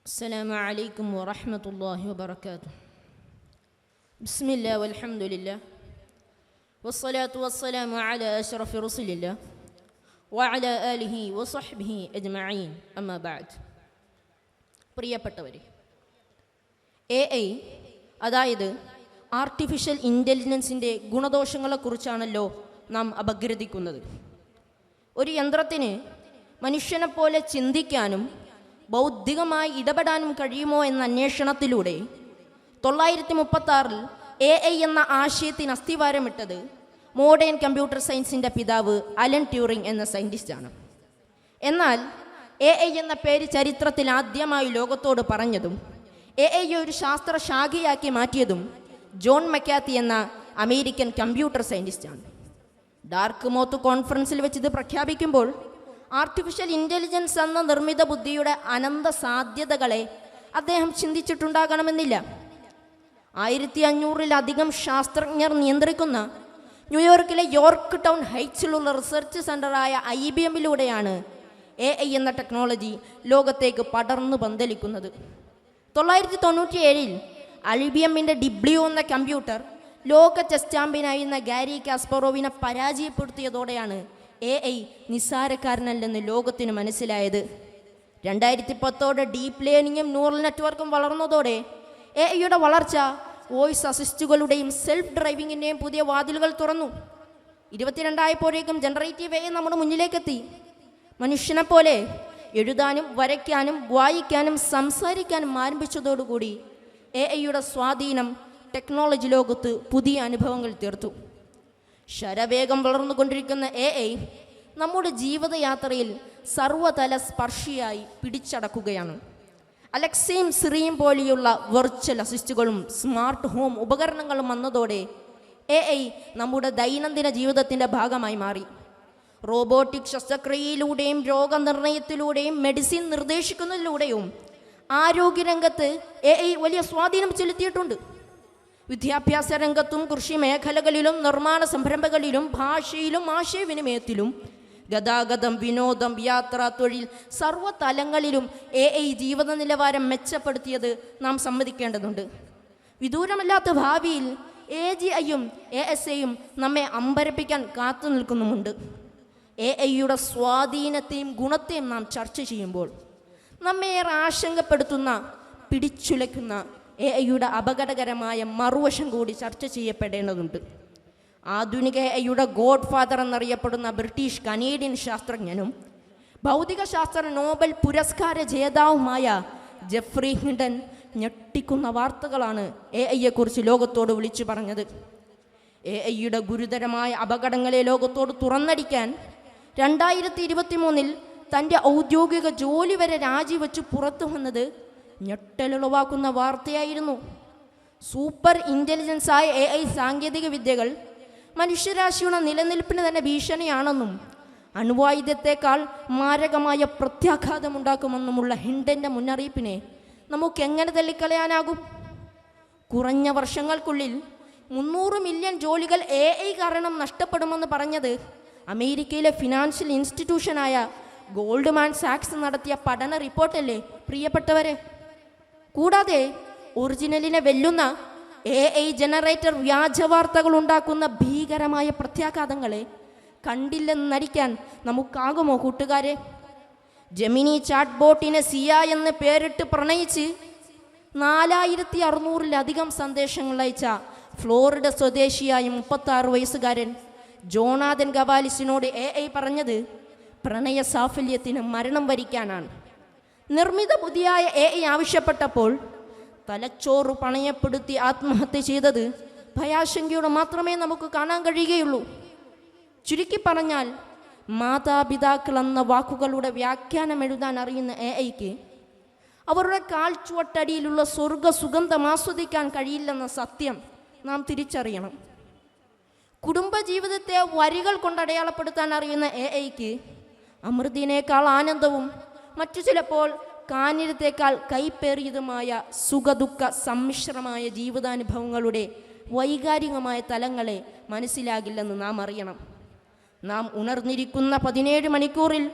السلام عليكم ورحمة الله وبركاته. بسم الله والحمد لله والصلاة والسلام على أشرف رسل الله وعلى آله وصحبه أجمعين أما بعد. പ്രിയപ്പെട്ടവരെ, AI അതായത് artificial ഇൻ്റലിജൻസിൻ്റെ ഗുണദോഷങ്ങളെക്കുറിച്ചാണല്ലോ നാം അപഗ്രഥിക്കുന്നത്. ഒരു യന്ത്രത്തിന് മനുഷ്യനെപ്പോലെ ചിന്തിക്കാനും ബൗദ്ധികമായി ഇടപെടാനും കഴിയുമോ എന്ന അന്വേഷണത്തിലൂടെ 1936 AI എന്ന ആശയത്തിന് അസ്ഥിവാരമിട്ടത് മോഡേൺ കമ്പ്യൂട്ടർ സയൻസിൻ്റെ പിതാവ് അലൻ ട്യൂറിംഗ് എന്ന സയൻറ്റിസ്റ്റാണ്. എന്നാൽ AI എന്ന പേര് ചരിത്രത്തിൽ ആദ്യമായി ലോകത്തോട് പറഞ്ഞതും AI ഒരു ശാസ്ത്ര ശാഖയാക്കി മാറ്റിയതും ജോൺ മക്കാത്തി എന്ന അമേരിക്കൻ കമ്പ്യൂട്ടർ സയൻറ്റിസ്റ്റാണ്. ഡാർക്ക് മോത്ത് കോൺഫറൻസിൽ വെച്ച് ഇത് പ്രഖ്യാപിക്കുമ്പോൾ ആർട്ടിഫിഷ്യൽ ഇൻ്റലിജൻസ് എന്ന നിർമ്മിത ബുദ്ധിയുടെ അനന്ത സാധ്യതകളെ അദ്ദേഹം ചിന്തിച്ചിട്ടുണ്ടാകണമെന്നില്ല. 1500-ലധികം ശാസ്ത്രജ്ഞർ നിയന്ത്രിക്കുന്ന ന്യൂയോർക്കിലെ യോർക്ക് ടൗൺ ഹൈറ്റ്സിലുള്ള റിസർച്ച് സെൻ്ററായ IBMലൂടെയാണ് AI എന്ന ടെക്നോളജി ലോകത്തേക്ക് പടർന്നു പന്തലിക്കുന്നത്. 1997 IBMൻ്റെ DW എന്ന കമ്പ്യൂട്ടർ ലോക ചെസ് ചാമ്പ്യനായിരുന്ന ഗാരി കാസ്പറോവിനെ പരാജയപ്പെടുത്തിയതോടെയാണ് AI നിസ്സാരക്കാരനല്ലെന്ന് ലോകത്തിന് മനസ്സിലായത്. 2010 ഡീപ്പ് ലേണിങ്ങും ന്യൂറൽ നെറ്റ്വർക്കും വളർന്നതോടെ AIയുടെ വളർച്ച വോയിസ് അസിസ്റ്റുകളുടെയും സെൽഫ് ഡ്രൈവിങ്ങിൻ്റെയും പുതിയ വാതിലുകൾ തുറന്നു. 22 ആയപ്പോഴേക്കും ജനറേറ്റീവ് AI നമ്മുടെ മുന്നിലേക്കെത്തി. മനുഷ്യനെ പോലെ എഴുതാനും വരയ്ക്കാനും വായിക്കാനും സംസാരിക്കാനും ആരംഭിച്ചതോടുകൂടി AIയുടെ സ്വാധീനം ടെക്നോളജി ലോകത്ത് പുതിയ അനുഭവങ്ങൾ തീർത്തു. ശരവേഗം വളർന്നുകൊണ്ടിരിക്കുന്ന AI നമ്മുടെ ജീവിതയാത്രയിൽ സർവ്വതല സ്പർശിയായി പിടിച്ചടക്കുകയാണ്. അലക്സയും സിറിയും പോലെയുള്ള വെർച്വൽ അസിസ്റ്റുകളും സ്മാർട്ട് ഹോം ഉപകരണങ്ങളും വന്നതോടെ AI നമ്മുടെ ദൈനംദിന ജീവിതത്തിൻ്റെ ഭാഗമായി മാറി. റോബോട്ടിക് ശസ്ത്രക്രിയയിലൂടെയും രോഗനിർണയത്തിലൂടെയും മെഡിസിൻ നിർദ്ദേശിക്കുന്നതിലൂടെയും ആരോഗ്യരംഗത്ത് AI വലിയ സ്വാധീനം ചെലുത്തിയിട്ടുണ്ട്. വിദ്യാഭ്യാസ രംഗത്തും കൃഷി മേഖലകളിലും നിർമ്മാണ സംരംഭങ്ങളിലും ഭാഷയിലും ആശയവിനിമയത്തിലും ഗതാഗതം, വിനോദം, യാത്ര, തൊഴിൽ സർവ്വതലങ്ങളിലും AI ജീവിത നിലവാരം മെച്ചപ്പെടുത്തിയത് നാം സമ്മതിക്കേണ്ടതുണ്ട്. വിദൂരമല്ലാത്ത ഭാവിയിൽ AGIയും ASAയും നമ്മെ അമ്പരപ്പിക്കാൻ കാത്തു നിൽക്കുന്നുമുണ്ട്. AIയുടെ സ്വാധീനത്തെയും ഗുണത്തെയും നാം ചർച്ച ചെയ്യുമ്പോൾ നമ്മെ ഏറെ ആശങ്കപ്പെടുത്തുന്ന, പിടിച്ചുലയ്ക്കുന്ന AIയുടെ അപകടകരമായ മറുവശം കൂടി ചർച്ച ചെയ്യപ്പെടേണ്ടതുണ്ട്. ആധുനിക AIയുടെ ഗോഡ് ഫാദർ എന്നറിയപ്പെടുന്ന ബ്രിട്ടീഷ് കനേഡിയൻ ശാസ്ത്രജ്ഞനും ഭൗതികശാസ്ത്ര നോബൽ പുരസ്കാര ജേതാവുമായ ജെഫ്രി ഹിൻഡൻ ഞെട്ടിക്കുന്ന വാർത്തകളാണ് AIയെക്കുറിച്ച് ലോകത്തോട് വിളിച്ചു പറഞ്ഞത്. AIയുടെ ഗുരുതരമായ അപകടങ്ങളെ ലോകത്തോട് തുറന്നടിക്കാൻ 2023 തൻ്റെ ഔദ്യോഗിക ജോലി വരെ രാജിവെച്ച് പുറത്തു വന്നത് ഞെട്ടലുളവാക്കുന്ന വാർത്തയായിരുന്നു. സൂപ്പർ ഇൻ്റലിജൻസായ AI സാങ്കേതിക വിദ്യകൾ മനുഷ്യരാശിയുടെ നിലനിൽപ്പിന് തന്നെ ഭീഷണിയാണെന്നും അണുവായുധത്തേക്കാൾ മാരകമായ പ്രത്യാഘാതമുണ്ടാക്കുമെന്നുമുള്ള ഹിൻഡൻ്റെ മുന്നറിയിപ്പിനെ നമുക്കെങ്ങനെ തള്ളിക്കളയാനാകും? കുറഞ്ഞ വർഷങ്ങൾക്കുള്ളിൽ 300 മില്യൺ ജോലികൾ AI കാരണം നഷ്ടപ്പെടുമെന്ന് പറഞ്ഞത് അമേരിക്കയിലെ ഫിനാൻഷ്യൽ ഇൻസ്റ്റിറ്റ്യൂഷനായ ഗോൾഡ്മാൻ സാക്സ് നടത്തിയ പഠന റിപ്പോർട്ടല്ലേ പ്രിയപ്പെട്ടവരെ? കൂടാതെ ഒറിജിനലിനെ വെല്ലുന്ന AI ജനറേറ്റർ വ്യാജവാർത്തകൾ ഉണ്ടാക്കുന്ന ഭീകരമായ പ്രത്യാഘാതങ്ങളെ കണ്ടില്ലെന്ന് നടിക്കാൻ നമുക്കാകുമോ കൂട്ടുകാരെ? ജെമിനി ചാറ്റ് ബോട്ടിനെ സിയ എന്ന് പേരിട്ട് പ്രണയിച്ച് 4600-ലധികം സന്ദേശങ്ങൾ അയച്ച ഫ്ലോറിഡ സ്വദേശിയായ 36 വയസ്സുകാരൻ ജോണാഥൻ ഗവാലിസിനോട് AI പറഞ്ഞത് പ്രണയ സാഫല്യത്തിന് മരണം വരിക്കാനാണ്. നിർമ്മിത ബുദ്ധിയായ AI ആവശ്യപ്പെട്ടപ്പോൾ തലച്ചോറ് പണയപ്പെടുത്തി ആത്മഹത്യ ചെയ്തത് ഭയാശങ്കയോടെ മാത്രമേ നമുക്ക് കാണാൻ കഴിയുകയുള്ളൂ. ചുരുക്കി പറഞ്ഞാൽ, മാതാപിതാക്കൾ എന്ന വാക്കുകളുടെ വ്യാഖ്യാനം എഴുതാൻ അറിയുന്ന AIക്ക് അവരുടെ കാൽ ചുവട്ടടിയിലുള്ള സ്വർഗ സുഗന്ധം ആസ്വദിക്കാൻ കഴിയില്ലെന്ന സത്യം നാം തിരിച്ചറിയണം. കുടുംബജീവിതത്തെ വരികൾ കൊണ്ട് അടയാളപ്പെടുത്താൻ അറിയുന്ന AIക്ക് അമൃതിനേക്കാൾ ആനന്ദവും മറ്റു ചിലപ്പോൾ കാഞ്ഞിരത്തേക്കാൾ കൈപ്പേറിയതുമായ സുഖദുഃഖ സമ്മിശ്രമായ ജീവിതാനുഭവങ്ങളുടെ വൈകാരികമായ തലങ്ങളെ മനസ്സിലാകില്ലെന്ന് നാം അറിയണം. നാം ഉണർന്നിരിക്കുന്ന 17 മണിക്കൂറിൽ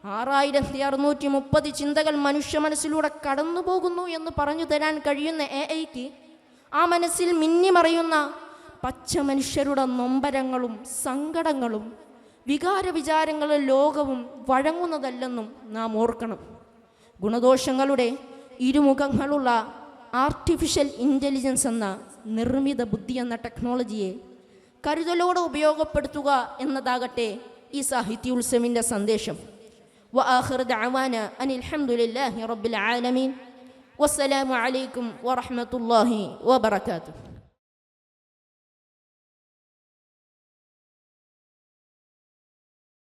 6630 ചിന്തകൾ മനുഷ്യ മനസ്സിലൂടെ കടന്നു പോകുന്നു എന്ന് പറഞ്ഞു തരാൻ കഴിയുന്ന AI-ക്ക് ആ മനസ്സിൽ മിന്നിമറയുന്ന പച്ച മനുഷ്യരുടെ നൊമ്പരങ്ങളും സങ്കടങ്ങളും വികാരവിചാരങ്ങളും ലോകവും വഴങ്ങുന്നതല്ലെന്നും നാം ഓർക്കണം. ഗുണദോഷങ്ങളുടെ ഇരുമുഖങ്ങളുള്ള ആർട്ടിഫിഷ്യൽ ഇൻ്റലിജൻസ് എന്ന നിർമ്മിത ബുദ്ധി എന്ന ടെക്നോളജിയെ കരുതലോടെ ഉപയോഗപ്പെടുത്തുക എന്നതാകട്ടെ ഈ സാഹിത്യോത്സവിൻ്റെ സന്ദേശം. വആഖിറു ദഅവാനാ അനിൽ ഹംദുലില്ലാഹി റബ്ബിൽ ആലമീൻ. വസ്സലാമു അലൈക്കും വറഹ്മത്തുള്ളാഹി വബറകാതുഹു.